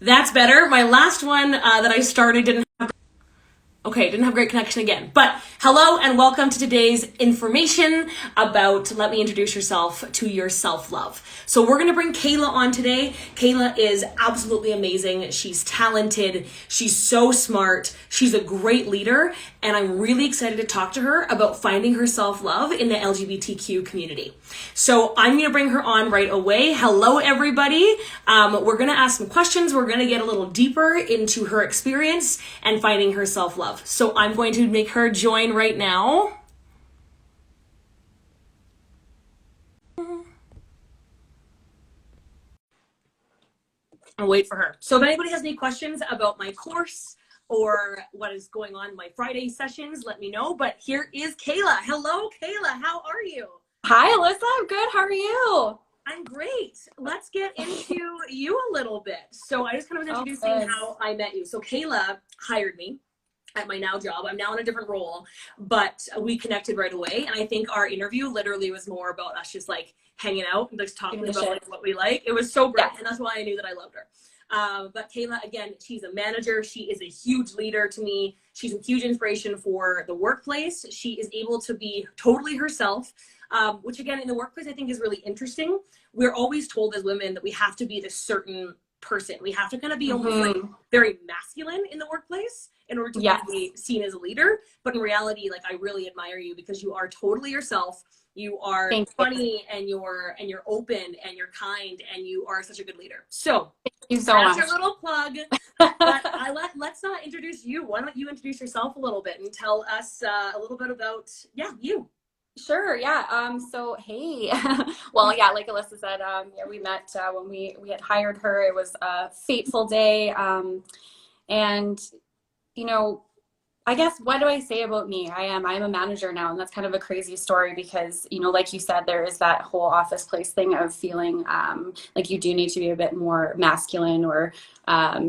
That's better. My last one that I started didn't have great connection again. But hello and welcome to today's information about let me introduce yourself to your self-love. So we're going to bring Kayla on today. Kayla is absolutely amazing. She's talented. She's so smart. She's a great leader. And I'm really excited to talk to her about finding her self-love in the LGBTQ community. So I'm going to bring her on right away. Hello, everybody. We're going to ask some questions. We're going to get a little deeper into her experience and finding her self-love. So I'm going to make her join right now. I'll wait for her. So if anybody has any questions about my course or what is going on in my Friday sessions, let me know. But here is Kayla. Hello, Kayla. How are you? Hi, Alyssa. I'm good. How are you? I'm great. Let's get into you a little bit. So I just kind of was introducing how I met you. So Kayla hired me at my now job. I'm now in a different role, but we connected right away. And I think our interview literally was more about us just like hanging out and just talking about like, what we like. It was so great. Yeah. And that's why I knew that I loved her. But Kayla, again, she's a manager. She is a huge leader to me. She's a huge inspiration for the workplace. She is able to be totally herself, which again, in the workplace, I think is really interesting. We're always told as women that we have to be this certain person. We have to kind of be almost like very masculine in the workplace in order to be seen as a leader. But in reality, like I really admire you because you are totally yourself. You are funny and you're open and you're kind and you are such a good leader. So thank you so that's much. your little plug. But let's not introduce you. Why don't you introduce yourself a little bit and tell us a little bit about you. Sure. Yeah. So, hey, well, yeah, like Alyssa said, yeah, we met when we had hired her. It was a fateful day. And, you know, I guess what do I say about me? I'm a manager now, and that's kind of a crazy story because, you know, like you said, there is that whole office place thing of feeling like you do need to be a bit more masculine or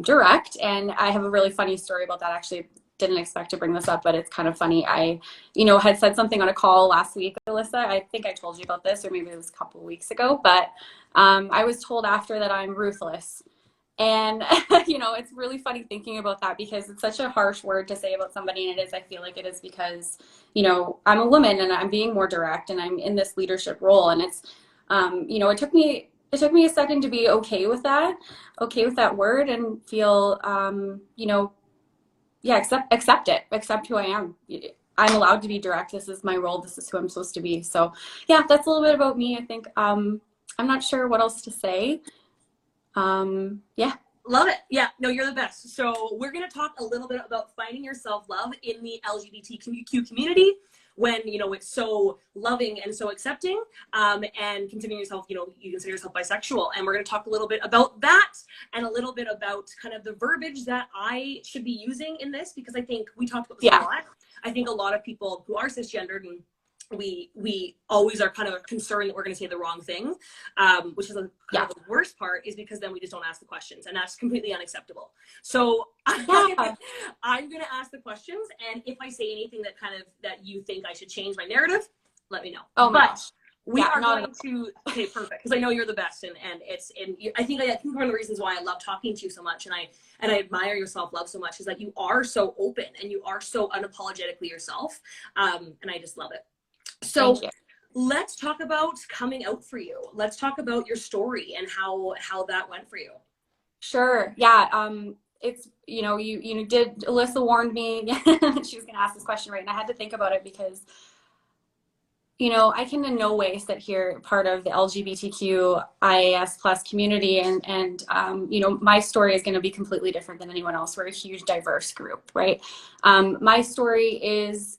direct. And I have a really funny story about that. Actually, didn't expect to bring this up, but it's kind of funny. I, had said something on a call last week, Alyssa. I think I told you about this, or maybe it was a couple of weeks ago, but I was told after that I'm ruthless. And, it's really funny thinking about that because it's such a harsh word to say about somebody. And I feel like it is because, I'm a woman and I'm being more direct and I'm in this leadership role. And it's, it took me a second to be okay with that word and feel, accept it, accept who I am. I'm allowed to be direct. This is my role. This is who I'm supposed to be. So yeah, that's a little bit about me. I think, I'm not sure what else to say. Yeah. Love it. Yeah, no, you're the best. So we're going to talk a little bit about finding your self-love in the LGBTQ community when, it's so loving and so accepting, and considering yourself, you consider yourself bisexual. And we're going to talk a little bit about that and a little bit about kind of the verbiage that I should be using in this, because I think we talked about this a lot. I think a lot of people who are cisgendered and we always are kind of concerned that we're going to say the wrong thing, which is the worst part is because then we just don't ask the questions, and that's completely unacceptable. So I'm going to ask the questions, and if I say anything that you think I should change my narrative, let me know. Oh my gosh. We are going to, okay, perfect, because I know you're the best, and I think one of the reasons why I love talking to you so much, and I admire your self-love so much, is that you are so open and you are so unapologetically yourself, and I just love it. So let's talk about coming out for you. Let's talk about your story and how that went for you. Sure. Yeah. It's, Alyssa warned me that she was going to ask this question, right? And I had to think about it because, I can in no way sit here part of the LGBTQIAS plus community and my story is going to be completely different than anyone else. We're a huge diverse group, right? My story is,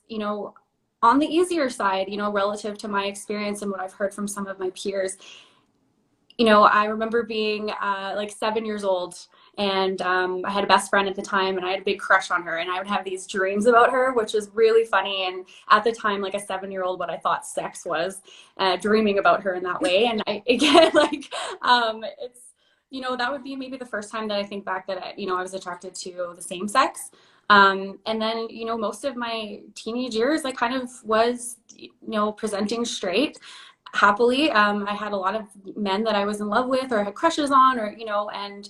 on the easier side, relative to my experience and what I've heard from some of my peers. I remember being like 7 years old, and I had a best friend at the time, and I had a big crush on her, and I would have these dreams about her, which was really funny. And at the time, like a 7-year-old, what I thought sex was, dreaming about her in that way. And it's, that would be maybe the first time that I think back that I was attracted to the same sex. And then, most of my teenage years, I kind of was, presenting straight. happily. I had a lot of men that I was in love with or had crushes on, or, you know, and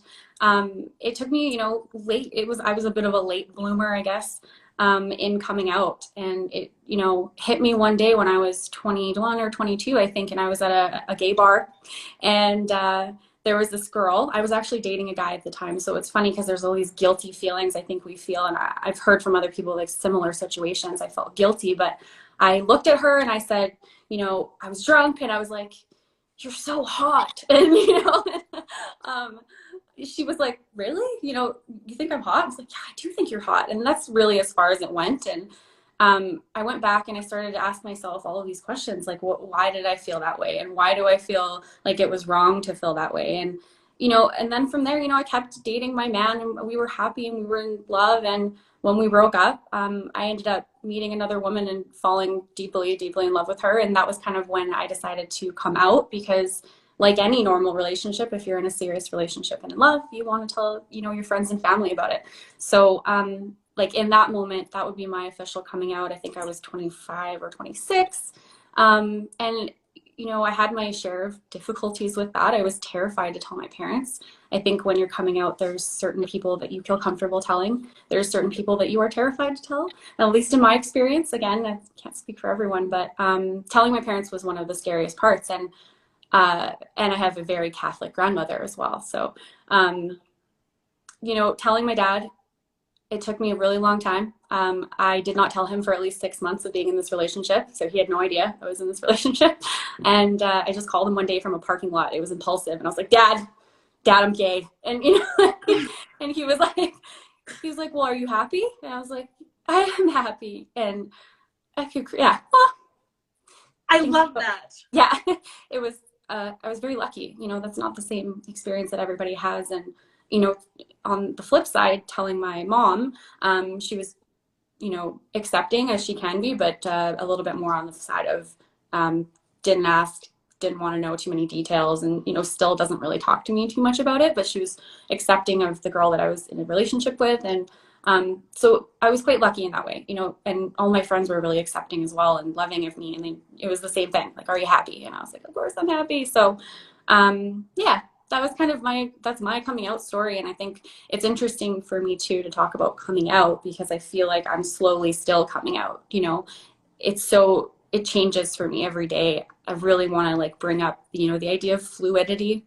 it took me, you know, I was a bit of a late bloomer, I guess, in coming out. And it, you know, hit me one day when I was 21 or 22, I think, and I was at a gay bar. And there was this girl. I was actually dating a guy at the time. So it's funny because there's all these guilty feelings I think we feel. And I've heard from other people like similar situations. I felt guilty, but I looked at her and I said, you know, I was drunk and I was like, "You're so hot." And, you know, um, she was like, "Really? You know, you think I'm hot?" I was like, "Yeah, I do think you're hot." And that's really as far as it went. And I went back and I started to ask myself all of these questions, like, why did I feel that way? And why do I feel like it was wrong to feel that way? And, you know, and then from there, you know, I kept dating my man and we were happy and we were in love. And when we broke up, I ended up meeting another woman and falling deeply, deeply in love with her. And that was kind of when I decided to come out, because like any normal relationship, if you're in a serious relationship and in love, you want to tell, you know, your friends and family about it. So, like in that moment, that would be my official coming out. I think I was 25 or 26. And, you know, I had my share of difficulties with that. I was terrified to tell my parents. I think when you're coming out, there's certain people that you feel comfortable telling. There's certain people that you are terrified to tell. At least in my experience, again, I can't speak for everyone, but telling my parents was one of the scariest parts. And I have a very Catholic grandmother as well. So, you know, telling my dad, it took me a really long time. I did not tell him for at least 6 months of being in this relationship. So he had no idea I was in this relationship. And I just called him one day from a parking lot. It was impulsive. And I was like, Dad, I'm gay. And, you know, and he was like, well, are you happy? And I was like, I am happy. And I could, yeah. I love that. Yeah, it was, I was very lucky. You know, that's not the same experience that everybody has. And, you know, on the flip side, telling my mom, she was, you know, accepting as she can be, but a little bit more on the side of didn't ask, didn't want to know too many details, and, you know, still doesn't really talk to me too much about it, but she was accepting of the girl that I was in a relationship with. And so I was quite lucky in that way, you know, and all my friends were really accepting as well and loving of me. And it was the same thing, like, are you happy? And I was like, of course I'm happy. So yeah, that was kind of that's my coming out story. And I think it's interesting for me too to talk about coming out, because I feel like I'm slowly still coming out, you know. It changes for me every day. I really want to like bring up, you know, the idea of fluidity.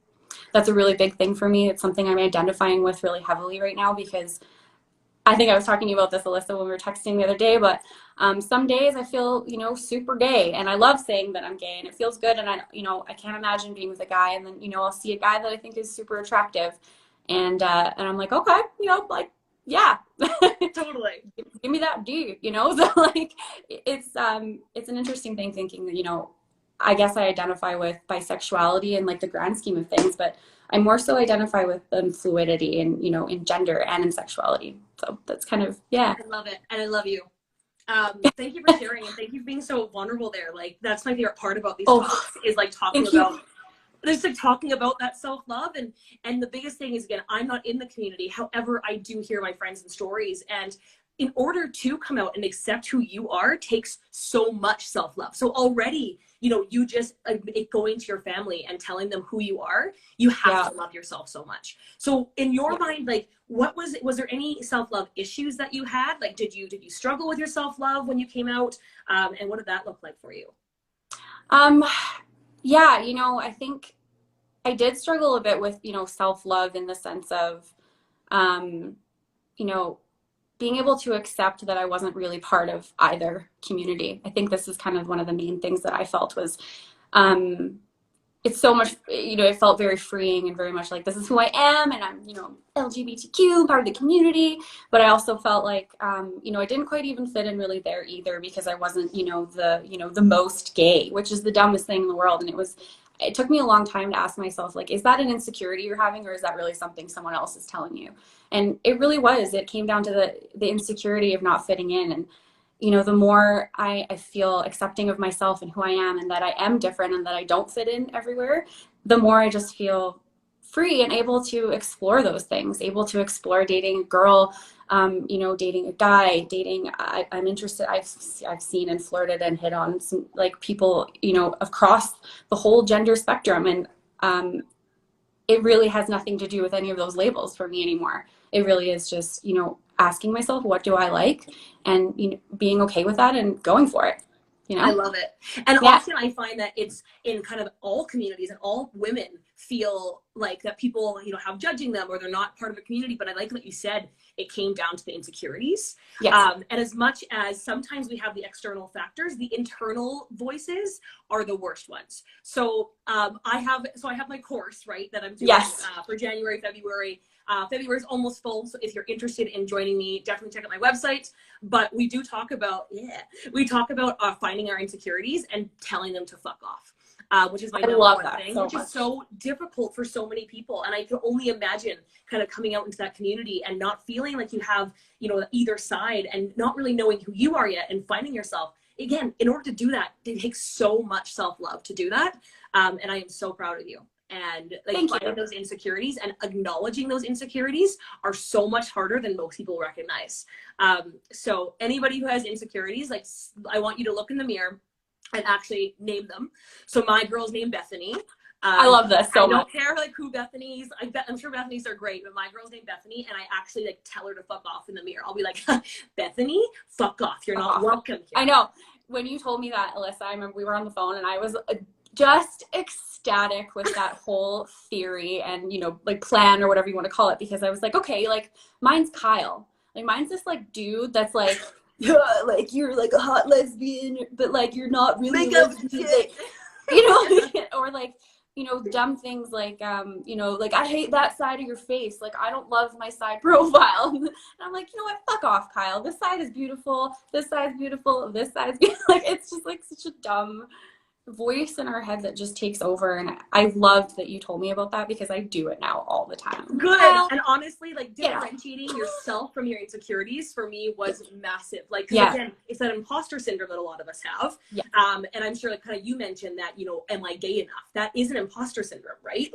That's a really big thing for me. It's something I'm identifying with really heavily right now, because I think I was talking to you about this, Alyssa, when we were texting the other day, but some days I feel, you know, super gay, and I love saying that I'm gay and it feels good. And you know, I can't imagine being with a guy and then, you know, I'll see a guy that I think is super attractive, and I'm like, okay, you know, like, yeah, Totally. give me that D, you know. So like, it's an interesting thing thinking that, you know, I guess I identify with bisexuality in like the grand scheme of things, but I more so identify with fluidity and, you know, in gender and in sexuality. So that's kind of, yeah. I love it. And I love you. Thank you for sharing, and thank you for being so vulnerable there. Like, that's my favorite part about these talks, is like talking about, there's like talking about that self-love. And the biggest thing is, again, I'm not in the community. However, I do hear my friends and stories. And in order to come out and accept who you are takes so much self-love. So already, you know, you just going to your family and telling them who you are, you have to love yourself so much. So in your mind, like, was there any self-love issues that you had? Like, did you struggle with your self-love when you came out? And what did that look like for you? Yeah, you know, I think I did struggle a bit with, you know, self-love in the sense of, you know, being able to accept that I wasn't really part of either community. I think this is kind of one of the main things that I felt was, it's so much, you know, it felt very freeing and very much like, this is who I am, and I'm, you know, LGBTQ, part of the community. But I also felt like, you know, I didn't quite even fit in really there either, because I wasn't, you know, the most gay, which is the dumbest thing in the world. And it took me a long time to ask myself, like, is that an insecurity you're having, or is that really something someone else is telling you? And it really was. It came down to the insecurity of not fitting in. And, you know, the more I feel accepting of myself and who I am, and that I am different and that I don't fit in everywhere, the more I just feel free and able to explore those things, able to explore dating a girl, dating a guy, dating. I'm interested. I've seen and flirted and hit on some like people, across the whole gender spectrum, and it really has nothing to do with any of those labels for me anymore. It really is just, asking myself, what do I like, and being okay with that and going for it. I love it. And yeah. Often I find that it's in kind of all communities, and all women feel like that people, have judging them, or they're not part of a community. But I like what you said, it came down to the insecurities. Yes. And as much as sometimes we have the external factors, the internal voices are the worst ones. So I have my course, right, that I'm doing for January, February. February is almost full, so if you're interested in joining me, definitely check out my website. But we do talk about, finding our insecurities and telling them to fuck off, which is my number one thing, which is so difficult for so many people. And I can only imagine kind of coming out into that community and not feeling like you have, either side, and not really knowing who you are yet, and finding yourself. Again, in order to do that, it takes so much self-love to do that. And I am so proud of you. And finding those insecurities and acknowledging those insecurities are so much harder than most people recognize. So anybody who has insecurities, I want you to look in the mirror and actually name them. So my girl's named Bethany. I love this so much. I don't care who Bethany's. I'm sure Bethany's are great, but my girl's named Bethany, and I actually tell her to fuck off in the mirror. I'll be like, Bethany, fuck off. You're not welcome here. I know. When you told me that, Alyssa, I remember we were on the phone, and I was just ecstatic with that whole theory and, plan or whatever you want to call it, because I was like, okay, mine's Kyle. Mine's this dude that's you're a hot lesbian, but you're not really a lesbian, or dumb things I hate that side of your face. I don't love my side profile. And I'm like, you know what? Fuck off, Kyle. This side is beautiful. This side's beautiful. This side's beautiful. It's just such a dumb voice in our head that just takes over. And I loved that you told me about that, because I do it now all the time. Good. And honestly, differentiating yourself from your insecurities for me was massive. Again, it's that imposter syndrome that a lot of us have. Yeah. And I'm sure you mentioned that, am I gay enough? That is an imposter syndrome, right?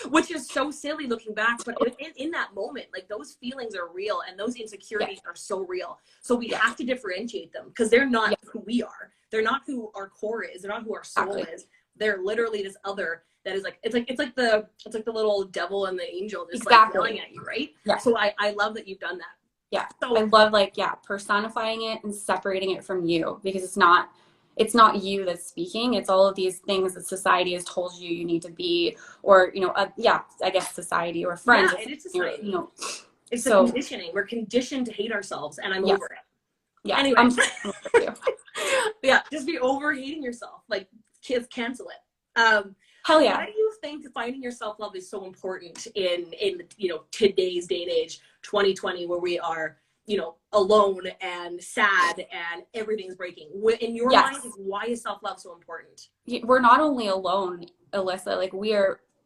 Which is so silly looking back, but in that moment, those feelings are real, and those insecurities are so real. So we have to differentiate them, because they're not who we are. They're not who our core is. They're not who our soul is. They're literally this other that is it's like the little devil and the angel just yelling at you, right? Yeah. So I love that you've done that. Yeah. So I love personifying it and separating it from you, because it's not you that's speaking. It's all of these things that society has told you need to be, or I guess society or friends. Yeah, it is society. It's the conditioning. We're conditioned to hate ourselves, and I'm over it. Yeah. Anyway. Yeah, just be over hating yourself. Kids, cancel it. Hell yeah. Why do you think finding your self-love is so important in today's day and age, 2020, where we are, alone and sad and everything's breaking? In your mind, why is self-love so important? We're not only alone, Alyssa,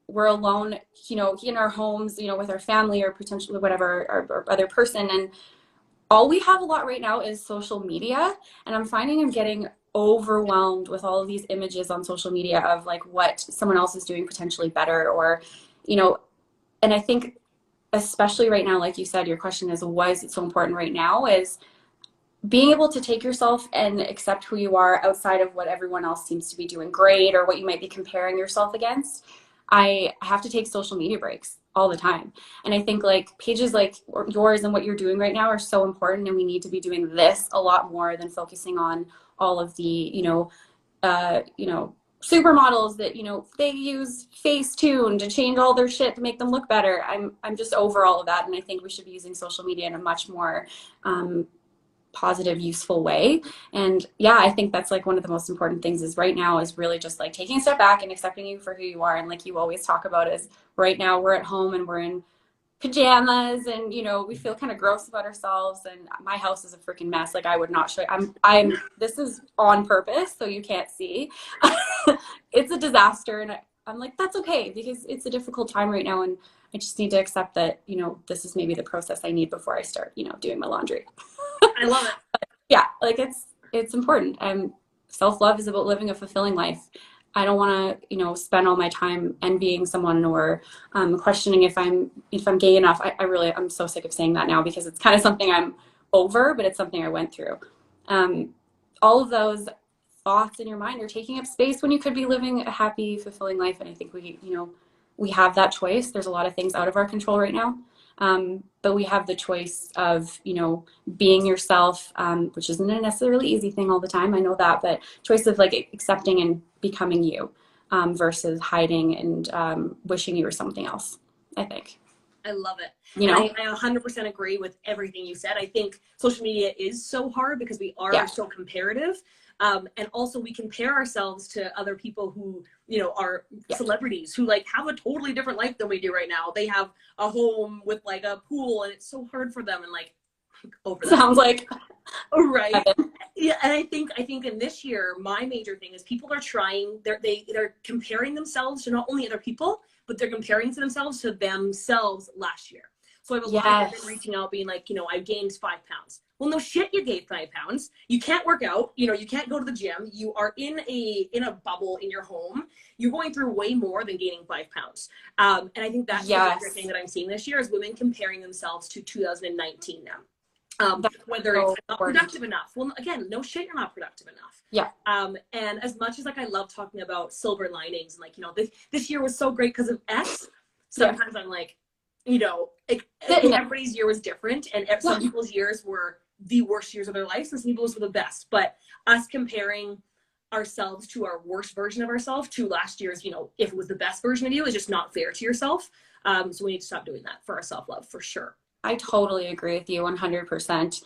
we're alone, in our homes, with our family or potentially whatever, our other person. And all we have a lot right now is social media. And I'm finding I'm getting overwhelmed with all of these images on social media of what someone else is doing potentially better, or, and I think especially right now, like you said, your question is, why is it so important right now, is being able to take yourself and accept who you are outside of what everyone else seems to be doing great, or what you might be comparing yourself against. I have to take social media breaks all the time. And I think pages like yours and what you're doing right now are so important, and we need to be doing this a lot more than focusing on all of the, supermodels that, they use Facetune to change all their shit to make them look better. I'm just over all of that. And I think we should be using social media in a much more, positive, useful way. And I think that's one of the most important things is right now is really just taking a step back and accepting you for who you are. And you always talk about is right now we're at home and we're in pajamas and we feel kind of gross about ourselves, and my house is a freaking mess. I would not show you. I'm this is on purpose so you can't see. It's a disaster, and I'm that's okay, because it's a difficult time right now, and I just need to accept that this is maybe the process I need before I start doing my laundry. I love it. Yeah, it's important. Self-love is about living a fulfilling life. I don't want to, you know, spend all my time envying someone or questioning if I'm gay enough. I'm so sick of saying that now because it's kind of something I'm over, but it's something I went through. Um, all of those thoughts in your mind are taking up space when you could be living a happy, fulfilling life. And I think we have that choice. There's a lot of things out of our control right now. But we have the choice of, you know, being yourself, which isn't a necessarily easy thing all the time. I know that, but choice of like accepting and becoming you, versus hiding and wishing you were something else, I think. I love it. You And know? I 100% agree with everything you said. I think social media is so hard because we are Yeah. so comparative. And also we compare ourselves to other people who, you know, are celebrities who like have a totally different life than we do right now. They have a home with like a pool and it's so hard for them and like over that. Sounds like right. heaven. Yeah, and I think in this year, my major thing is people are trying, they're comparing themselves to not only other people, but they're comparing to themselves last year. So I have a lot of women reaching out being like, you know, I gained 5 pounds. Well, no shit, you gained 5 pounds. You can't work out, you know, you can't go to the gym. You are in a bubble in your home. You're going through way more than gaining 5 pounds. And I think that's the major thing that I'm seeing this year is women comparing themselves to 2019 now. Whether it's not productive enough. Well, again, no shit, you're not productive enough. Yeah. And as much as like I love talking about silver linings and like, you know, this year was so great because of X, sometimes I'm like, you know, everybody's year was different and some people's years were the worst years of their lives and some people's were the best. But us comparing ourselves to our worst version of ourselves to last year's, you know, if it was the best version of you, is just not fair to yourself. So we need to stop doing that for our self-love for sure. I totally agree with you 100%.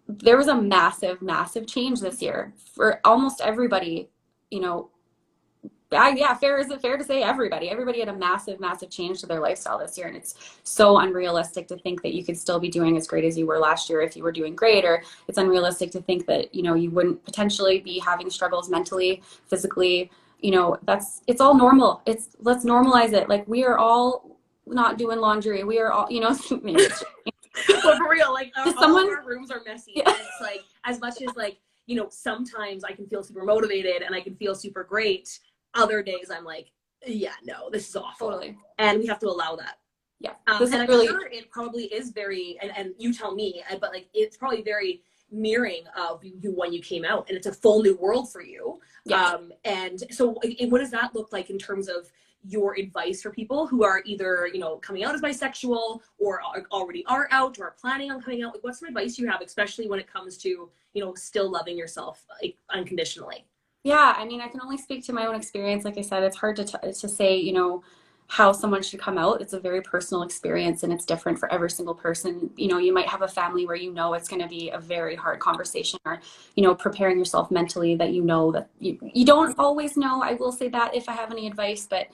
There was a massive, massive change this year for almost everybody, you know. Is it fair to say everybody had a massive, massive change to their lifestyle this year. And it's so unrealistic to think that you could still be doing as great as you were last year if you were doing great, or it's unrealistic to think that, you know, you wouldn't potentially be having struggles mentally, physically, you know, it's all normal. Let's normalize it. Like, we are all not doing laundry. We are all, you know, maybe it's but for real, like all of our rooms are messy. And it's like, as much as like, you know, sometimes I can feel super motivated and I can feel super great. Other days I'm like, yeah, no, this is awful. Totally. And we have to allow that. Yeah. And I'm sure it probably is very, and you tell me, but like, it's probably very mirroring of you when you came out and it's a full new world for you. Yeah. And so what does that look like in terms of your advice for people who are either, you know, coming out as bisexual or already are out or are planning on coming out? Like, what's some advice you have, especially when it comes to, you know, still loving yourself like unconditionally? Yeah, I mean, I can only speak to my own experience. Like I said, it's hard to say, you know, how someone should come out. It's a very personal experience and it's different for every single person. You know, you might have a family where you know it's going to be a very hard conversation, or, you know, preparing yourself mentally that you know that you don't always know. I will say that if I have any advice, but,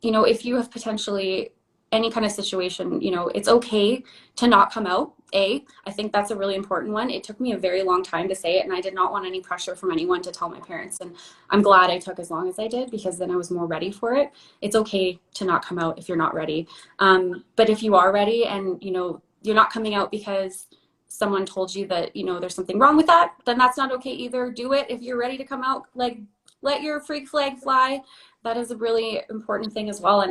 you know, if you have potentially any kind of situation, you know, it's okay to not come out. I think that's a really important one. It took me a very long time to say it, and I did not want any pressure from anyone to tell my parents. And I'm glad I took as long as I did, because then I was more ready for it. It's okay to not come out if you're not ready. But if you are ready and, you know, you're not coming out because someone told you that, you know, there's something wrong with that, then that's not okay either. Do it if you're ready to come out. Like, let your freak flag fly. That is a really important thing as well.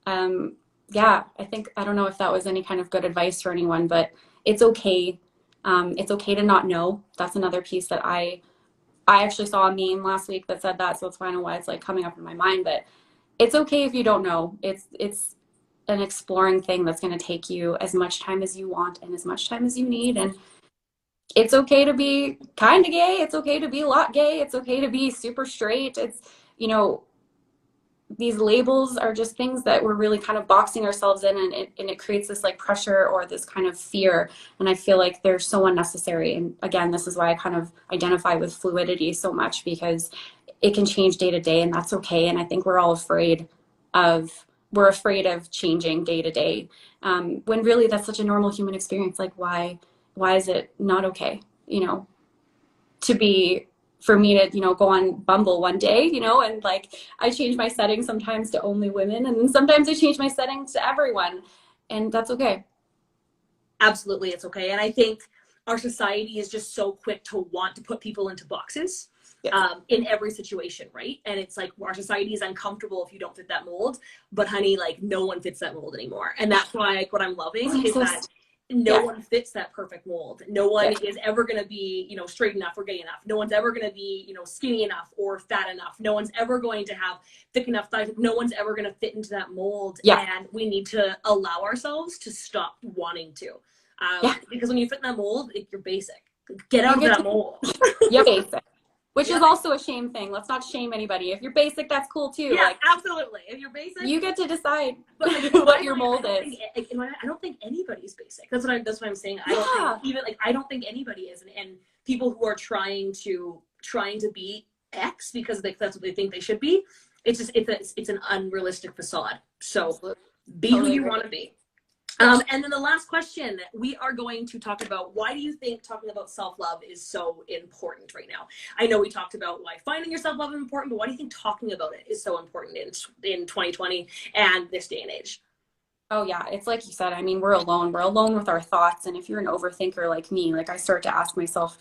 And yeah, I don't know if that was any kind of good advice for anyone, but it's okay. It's okay to not know. That's another piece that I actually saw a meme last week that said that, so that's why I know why it's like coming up in my mind. But it's okay if you don't know. It's an exploring thing that's going to take you as much time as you want and as much time as you need. And it's okay to be kind of gay. It's okay to be a lot gay. It's okay to be super straight. It's, you know, these labels are just things that we're really kind of boxing ourselves in, and it creates this like pressure or this kind of fear. And I feel like they're so unnecessary. And again, this is why I kind of identify with fluidity so much, because it can change day to day, and that's okay. And I think we're all afraid of changing day to day, when really that's such a normal human experience. Like, why is it not okay, you know, for me to, you know, go on Bumble one day, you know, and like I change my settings sometimes to only women, and then sometimes I change my settings to everyone, and that's okay. Absolutely, it's okay. And I think our society is just so quick to want to put people into boxes. Yes. In every situation, right? And it's like our society is uncomfortable if you don't fit that mold, but honey, like no one fits that mold anymore. And that's why like, what I'm loving is that no one fits that perfect mold. No one is ever going to be, you know, straight enough or gay enough. No one's ever going to be, you know, skinny enough or fat enough. No one's ever going to have thick enough thighs. No one's ever going to fit into that mold. And we need to allow ourselves to stop wanting to. Because when you fit in that mold, you're basic. Get out of that mold. You're basic. Which is also a shame thing. Let's not shame anybody. If you're basic, that's cool too. Yeah, like, absolutely. If you're basic, you get to decide what your mold is. I don't think anybody's basic. That's what I'm saying. I don't think anybody is. And people who are trying to be X because that's what they think they should be, it's an unrealistic facade. So be who you want to be. And then the last question, we are going to talk about, why do you think talking about self-love is so important right now? I know we talked about why finding your self-love is important, but why do you think talking about it is so important in 2020 and this day and age? Oh yeah, it's like you said, I mean, we're alone with our thoughts. And if you're an overthinker like me, like I start to ask myself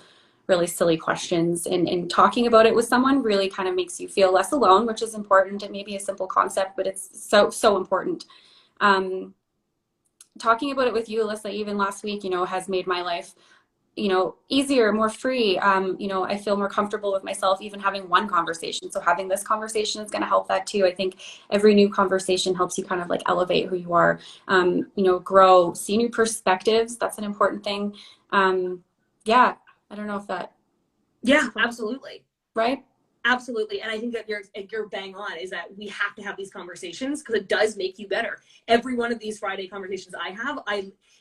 really silly questions, and talking about it with someone really kind of makes you feel less alone, which is important. It may be a simple concept, but it's so important. Talking about it with you, Alyssa, even last week, you know, has made my life, you know, easier, more free. You know, I feel more comfortable with myself, even having one conversation. So having this conversation is going to help that too. I think every new conversation helps you kind of like elevate who you are, you know, grow, see new perspectives. That's an important thing. Yeah, I don't know if that. Yeah, absolutely. Right? Absolutely. And I think that you're bang on, is that we have to have these conversations because it does make you better. Every one of these Friday conversations I have,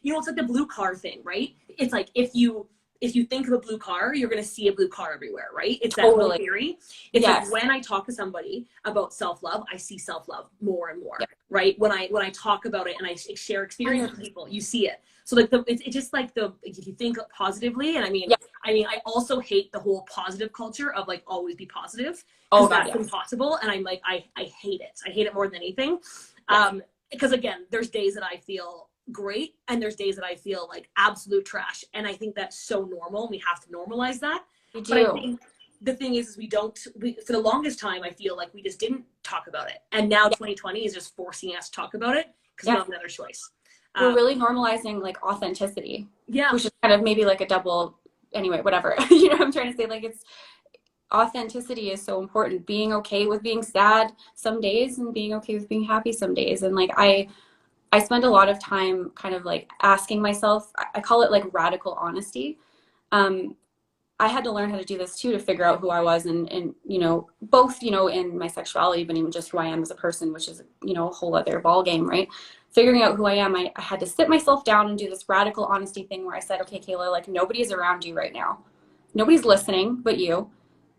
you know, it's like the blue car thing, right? It's like if you think of a blue car, you're going to see a blue car everywhere, right? It's that whole theory. It's like when I talk to somebody about self-love, I see self-love more and more, right? When I talk about it and I share experience with people, you see it. So like it's just like if you think positively, and I mean, I also hate the whole positive culture of like always be positive, because that's impossible. And I'm like, I hate it. I hate it more than anything. Because again, there's days that I feel great and there's days that I feel like absolute trash. And I think that's so normal. We have to normalize that. We do. But I think the thing is for the longest time, I feel like we just didn't talk about it. And now 2020 is just forcing us to talk about it because we don't have another choice. We're really normalizing like authenticity. Yeah. Which is kind of maybe like a double, anyway, whatever. You know what I'm trying to say? Like authenticity is so important. Being okay with being sad some days and being okay with being happy some days. And like I spend a lot of time kind of like asking myself, I call it like radical honesty. I had to learn how to do this too, to figure out who I was and, you know, both, you know, in my sexuality, but even just who I am as a person, which is, you know, a whole other ball game, right? Figuring out who I am, I had to sit myself down and do this radical honesty thing where I said, okay, Kayla, like nobody is around you right now. Nobody's listening but you.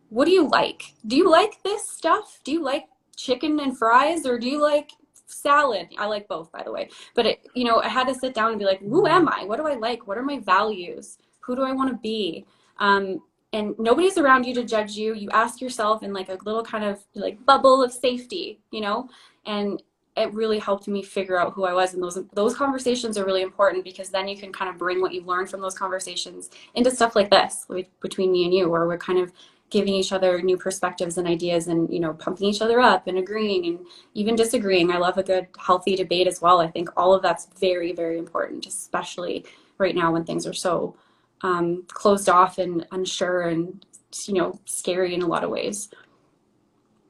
What do you like? Do you like this stuff? Do you like chicken and fries, or do you like salad? I like both, by the way. But you know, I had to sit down and be like, who am I? What do I like? What are my values? Who do I want to be? And nobody's around you to judge you. You ask yourself in like a little kind of like bubble of safety, you know, and it really helped me figure out who I was. And those conversations are really important, because then you can kind of bring what you've learned from those conversations into stuff like this, like between me and you, where we're kind of giving each other new perspectives and ideas, and, you know, pumping each other up and agreeing and even disagreeing. I love a good, healthy debate as well. I think all of that's very, very important, especially right now when things are so closed off and unsure and, you know, scary in a lot of ways.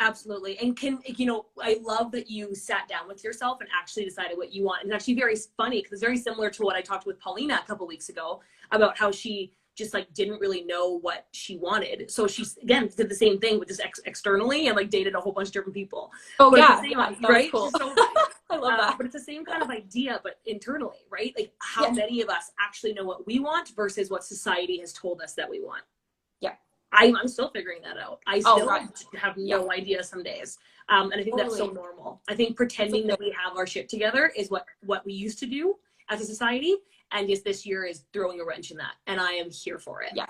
Absolutely. And you know, I love that you sat down with yourself and actually decided what you want. And it's actually very funny, because it's very similar to what I talked with Paulina a couple weeks ago about how she just like didn't really know what she wanted. So she again did the same thing, but just externally, and like dated a whole bunch of different people. Oh, but yeah, right? Cool. So, I love that. But it's the same kind of idea, but internally, right? Like how many of us actually know what we want versus what society has told us that we want. Yeah. I'm still figuring that out. I still have no idea some days. And I think that's so normal. I think pretending that we have our shit together is what we used to do as a society. And just this year is throwing a wrench in that. And I am here for it. Yeah.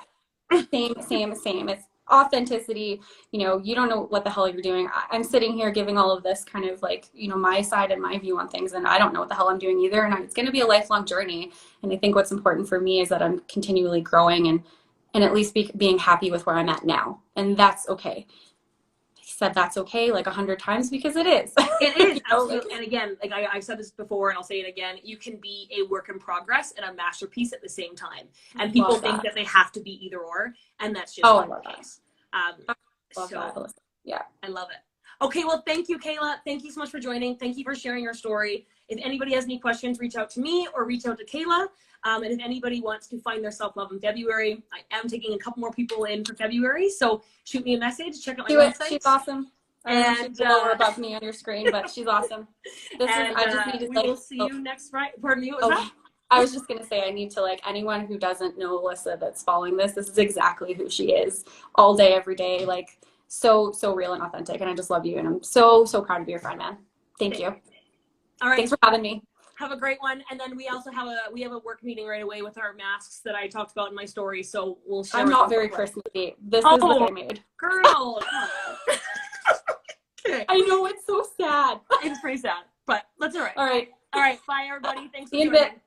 Same. It's authenticity. You know, you don't know what the hell you're doing. I'm sitting here giving all of this kind of like, you know, my side and my view on things, and I don't know what the hell I'm doing either. And it's going to be a lifelong journey. And I think what's important for me is that I'm continually growing and and at least being happy with where I'm at now. And that's okay. He said that's okay like 100 times because it is. It is, You know, absolutely. And again, like I've said this before and I'll say it again, you can be a work in progress and a masterpiece at the same time. And people think that they have to be either or, and that's just not the case. I love that, Alyssa. Yeah. I love it. Okay, well, thank you, Kayla. Thank you so much for joining. Thank you for sharing your story. If anybody has any questions, reach out to me or reach out to Kayla. And if anybody wants to find their self-love in February, I am taking a couple more people in for February. So shoot me a message. Check out my website. She's awesome. And she's lower above me on your screen, but she's awesome. I just need to we will see you next Friday. Pardon me, what was that? I was just going to say, I need to, like, anyone who doesn't know Alyssa that's following this is exactly who she is all day, every day. Like, so real and authentic. And I just love you. And I'm so proud to be your friend, man. Thank you. All right. Thanks for having me. Have a great one. And then we also have a work meeting right away with our masks that I talked about in my story. So we'll share. I'm not very Christmassy. This is what I made. Girl. Okay. I know, it's so sad. It's pretty sad, but that's all right. All right. All right. Bye, everybody. Thanks for joining.